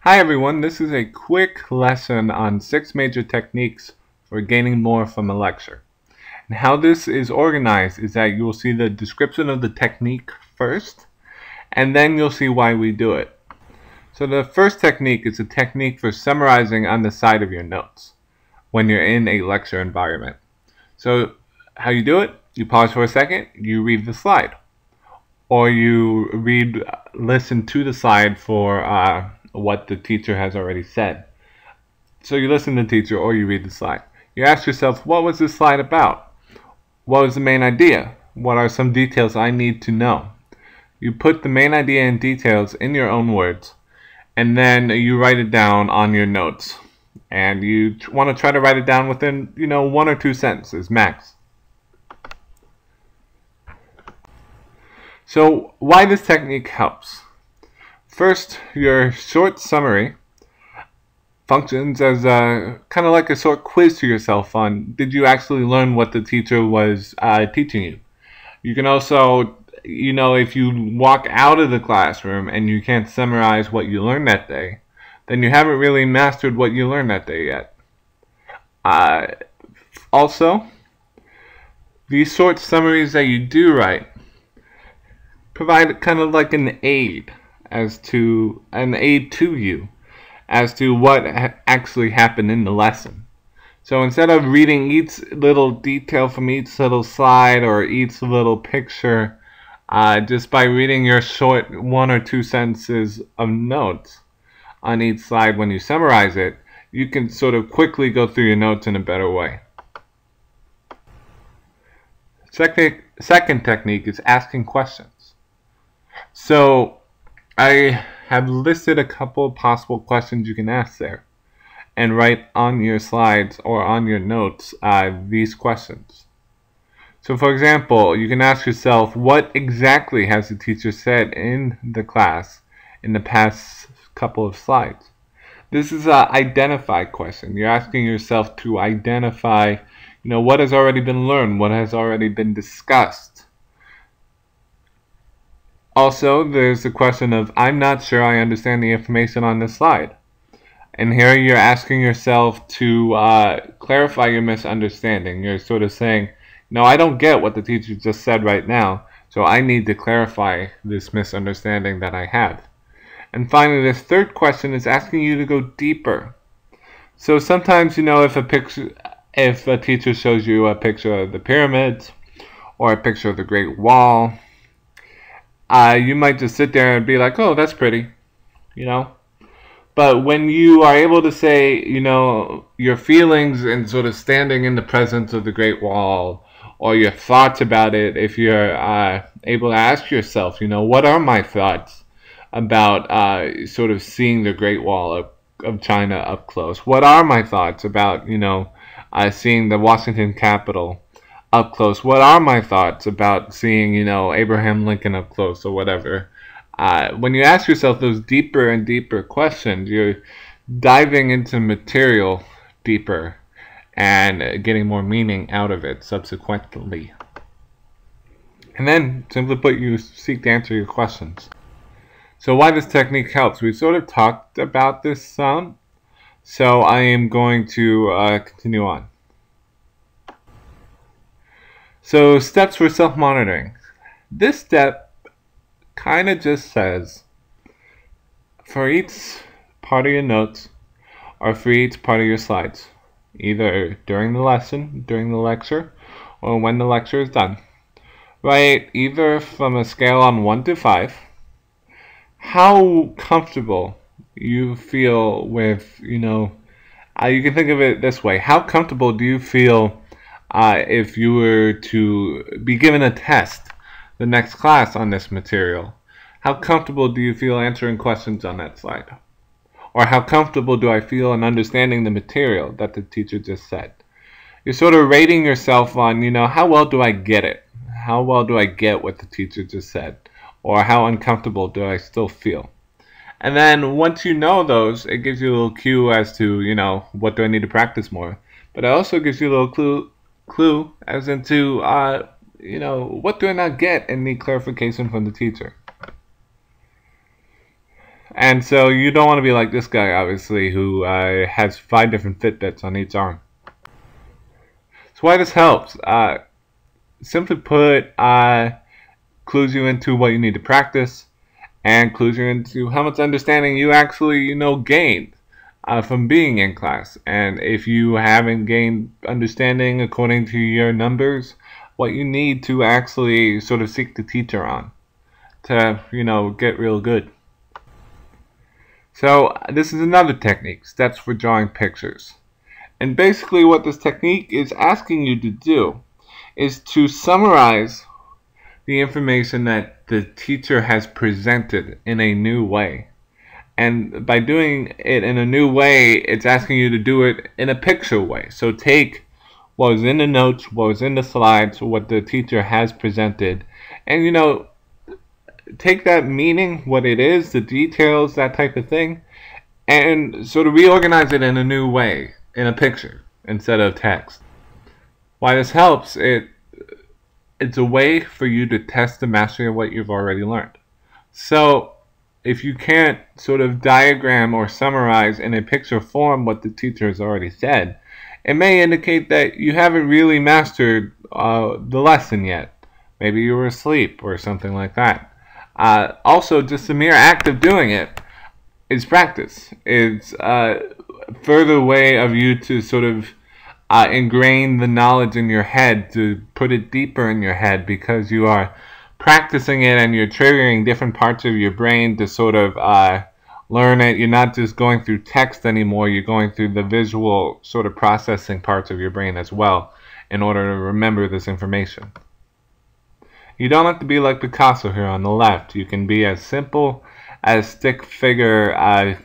Hi everyone, this is a quick lesson on 6 major techniques for gaining more from a lecture. And how this is organized is that you will see the description of the technique first, and then you'll see why we do it. So the first technique is a technique for summarizing on the side of your notes when you're in a lecture environment. So how you do it, you pause for a second, you read the slide. Or you listen to the slide for what the teacher has already said. So you listen to the teacher or you read the slide. You ask yourself, what was this slide about? What was the main idea? What are some details I need to know? You put the main idea and details in your own words, and then you write it down on your notes. And you want to try to write it down within, 1 or 2 sentences max. So why this technique helps? First, your short summary functions as kind of like a short quiz to yourself on did you actually learn what the teacher was teaching you. You can also, if you walk out of the classroom and you can't summarize what you learned that day, then you haven't really mastered what you learned that day yet. Also, these short summaries that you do write provide kind of like an aid to you as to what actually happened in the lesson. So instead of reading each little detail from each little slide or each little picture, just by reading your short 1 or 2 sentences of notes on each slide when you summarize it, you can sort of quickly go through your notes in a better way. Second technique is asking questions. So I have listed a couple of possible questions you can ask there and write on your slides or on your notes these questions. So for example, you can ask yourself, what exactly has the teacher said in the class in the past couple of slides? This is an identify question. You're asking yourself to identify, what has already been learned, what has already been discussed. Also, there's the question of, I'm not sure I understand the information on this slide. And here you're asking yourself to clarify your misunderstanding. You're sort of saying, no, I don't get what the teacher just said right now, so I need to clarify this misunderstanding that I have. And finally, this third question is asking you to go deeper. So sometimes, if a teacher shows you a picture of the pyramids or a picture of the Great Wall, you might just sit there and be like, oh, that's pretty, But when you are able to say, your feelings and sort of standing in the presence of the Great Wall, or your thoughts about it, if you're able to ask yourself, what are my thoughts about sort of seeing the Great Wall of China up close? What are my thoughts about, seeing the Washington Capitol up close? What are my thoughts about seeing, Abraham Lincoln up close or whatever? When you ask yourself those deeper and deeper questions, you're diving into material deeper and getting more meaning out of it subsequently. And then, simply put, you seek to answer your questions. So why this technique helps? We've sort of talked about this some, so I am going to continue on. So steps for self-monitoring. This step kind of just says, for each part of your notes or for each part of your slides, either during the lesson, during the lecture, or when the lecture is done, write either from a scale on 1 to 5, how comfortable you feel with, you can think of it this way. How comfortable do you feel if you were to be given a test the next class on this material? How comfortable do you feel answering questions on that slide? Or how comfortable do I feel in understanding the material that the teacher just said? You're sort of rating yourself on, how well do I get it? How well do I get what the teacher just said? Or how uncomfortable do I still feel? And then once you know those, it gives you a little cue as to, what do I need to practice more? But it also gives you a little clue as into, what do I not get and need clarification from the teacher? And so you don't want to be like this guy, obviously, who has 5 different Fitbits on each arm. So why this helps? Simply put, clues you into what you need to practice, and clues you into how much understanding you actually, gained from being in class. And if you haven't gained understanding according to your numbers, what you need to actually sort of seek the teacher on to, get real good. So this is another technique, steps for drawing pictures. And basically what this technique is asking you to do is to summarize the information that the teacher has presented in a new way. And by doing it in a new way, it's asking you to do it in a picture way. So take what was in the notes, what was in the slides, what the teacher has presented, and take that meaning, what it is, the details, that type of thing, and sort of reorganize it in a new way, in a picture, instead of text. Why this helps, it's a way for you to test the mastery of what you've already learned. So if you can't sort of diagram or summarize in a picture form what the teacher has already said, it may indicate that you haven't really mastered the lesson yet. Maybe you were asleep or something like that. Also, just the mere act of doing it is practice. It's a further way of you to sort of ingrain the knowledge in your head, to put it deeper in your head, because you are practicing it and you're triggering different parts of your brain to sort of learn it. You're not just going through text anymore, you're going through the visual sort of processing parts of your brain as well in order to remember this information. You don't have to be like Picasso here on the left. You can be as simple as stick figure,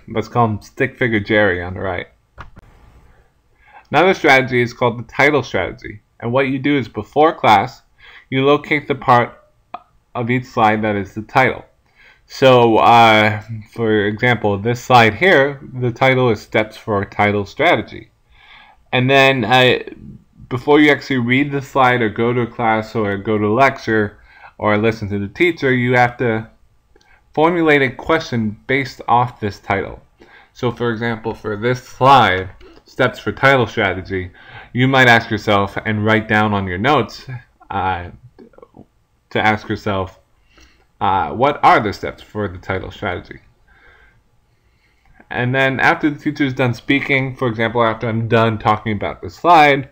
let's call him stick figure Jerry on the right. Another strategy is called the title strategy. And what you do is before class, you locate the part of each slide that is the title. So, for example, this slide here, the title is Steps for Title Strategy. And then before you actually read the slide or go to a class or go to a lecture or listen to the teacher, you have to formulate a question based off this title. So for example, for this slide, Steps for Title Strategy, you might ask yourself and write down on your notes to ask yourself, what are the steps for the title strategy? And then after the teacher is done speaking, for example, after I'm done talking about the slide,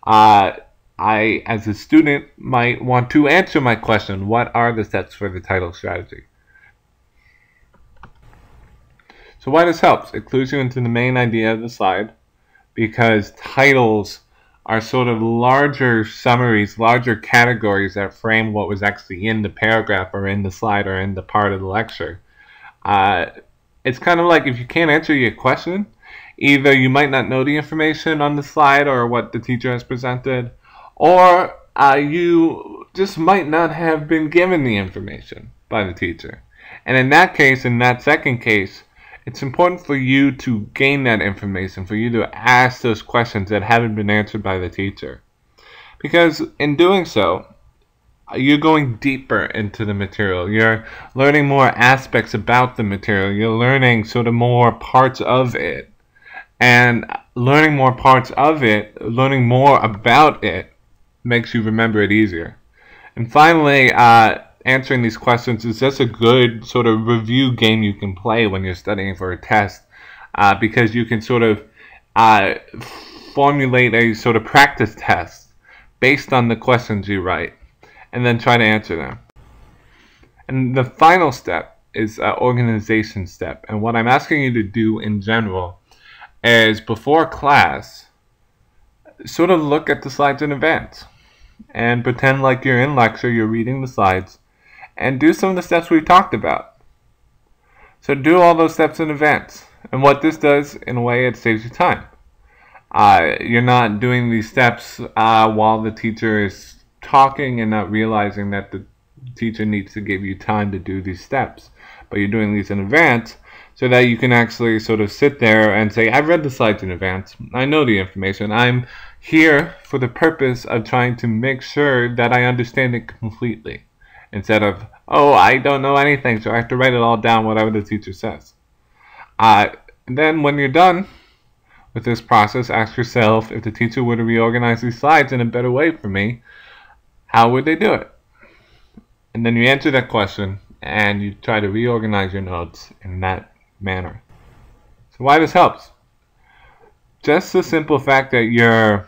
I, as a student, might want to answer my question, what are the steps for the title strategy? So why this helps? It clues you into the main idea of the slide, because titles are sort of larger summaries, larger categories that frame what was actually in the paragraph or in the slide or in the part of the lecture. It's kind of like if you can't answer your question, either you might not know the information on the slide or what the teacher has presented, or you just might not have been given the information by the teacher. And in that case, in that second case, it's important for you to gain that information, for you to ask those questions that haven't been answered by the teacher. Because in doing so, you're going deeper into the material. You're learning more aspects about the material. You're learning sort of more parts of it. And learning more parts of it, learning more about it, makes you remember it easier. And finally, answering these questions is just a good sort of review game you can play when you're studying for a test, because you can sort of formulate a sort of practice test based on the questions you write and then try to answer them. And the final step is organization step. And what I'm asking you to do in general is before class, sort of look at the slides in advance and pretend like you're in lecture, you're reading the slides, and do some of the steps we've talked about. So do all those steps in advance. And what this does, in a way, it saves you time. You're not doing these steps while the teacher is talking and not realizing that the teacher needs to give you time to do these steps. But you're doing these in advance so that you can actually sort of sit there and say, I've read the slides in advance. I know the information. I'm here for the purpose of trying to make sure that I understand it completely. Instead of, oh, I don't know anything, so I have to write it all down, whatever the teacher says. And then when you're done with this process, ask yourself, if the teacher were to reorganize these slides in a better way for me, how would they do it? And then you answer that question and you try to reorganize your notes in that manner. So why this helps? Just the simple fact that you're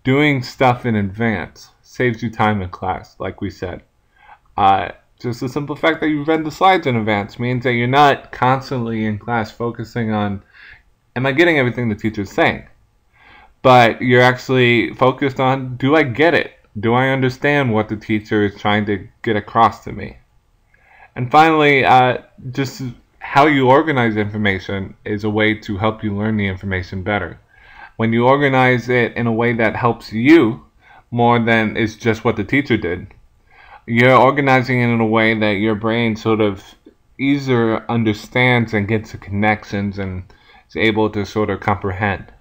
doing stuff in advance saves you time in class, like we said. Just the simple fact that you read the slides in advance means that you're not constantly in class focusing on, am I getting everything the teacher's saying? But you're actually focused on, do I get it? Do I understand what the teacher is trying to get across to me? And finally, just how you organize information is a way to help you learn the information better. When you organize it in a way that helps you more than is just what the teacher did, you're organizing it in a way that your brain sort of easier understands and gets the connections and is able to sort of comprehend.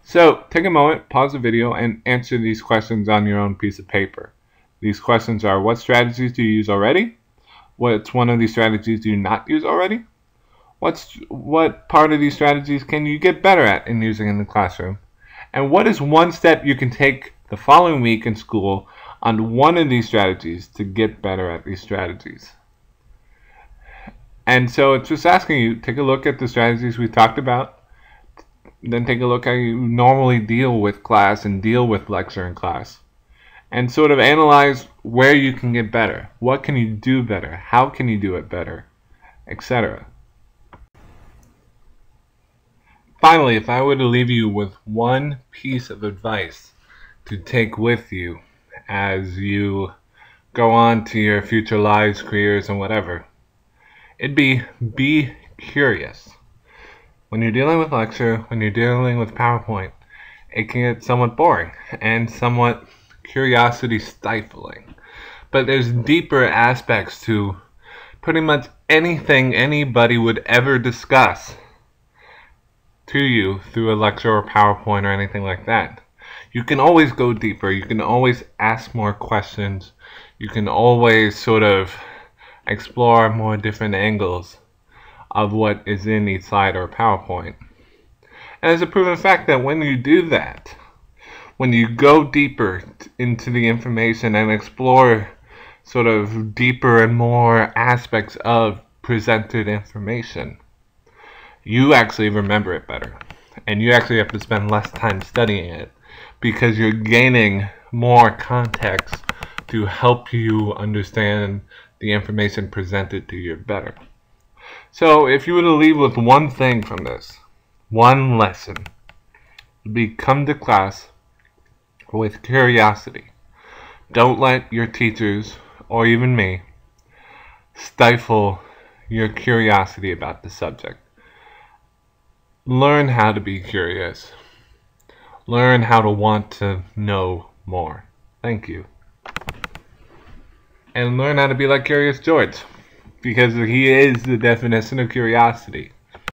So take a moment, pause the video, and answer these questions on your own piece of paper. These questions are: what strategies do you use already? What's one of these strategies do you not use already? What part of these strategies can you get better at in using in the classroom? And what is one step you can take the following week in school on one of these strategies to get better at these strategies? And so it's just asking you, take a look at the strategies we talked about, then take a look how you normally deal with class and deal with lecture in class, and sort of analyze where you can get better. What can you do better? How can you do it better? Etc. Finally, if I were to leave you with one piece of advice to take with you as you go on to your future lives, careers, and whatever, it'd be curious. When you're dealing with lecture, when you're dealing with PowerPoint, it can get somewhat boring and somewhat curiosity stifling. But there's deeper aspects to pretty much anything anybody would ever discuss to you through a lecture or PowerPoint or anything like that. You can always go deeper. You can always ask more questions. You can always sort of explore more different angles of what is in each slide or PowerPoint. And it's a proven fact that when you do that, when you go deeper into the information and explore sort of deeper and more aspects of presented information, you actually remember it better. And you actually have to spend less time studying it because you're gaining more context to help you understand the information presented to you better. So if you were to leave with one thing from this, one lesson, it would be come to class with curiosity. Don't let your teachers, or even me, stifle your curiosity about the subject. Learn how to be curious. Learn how to want to know more. Thank you. And learn how to be like Curious George, because he is the definition of curiosity.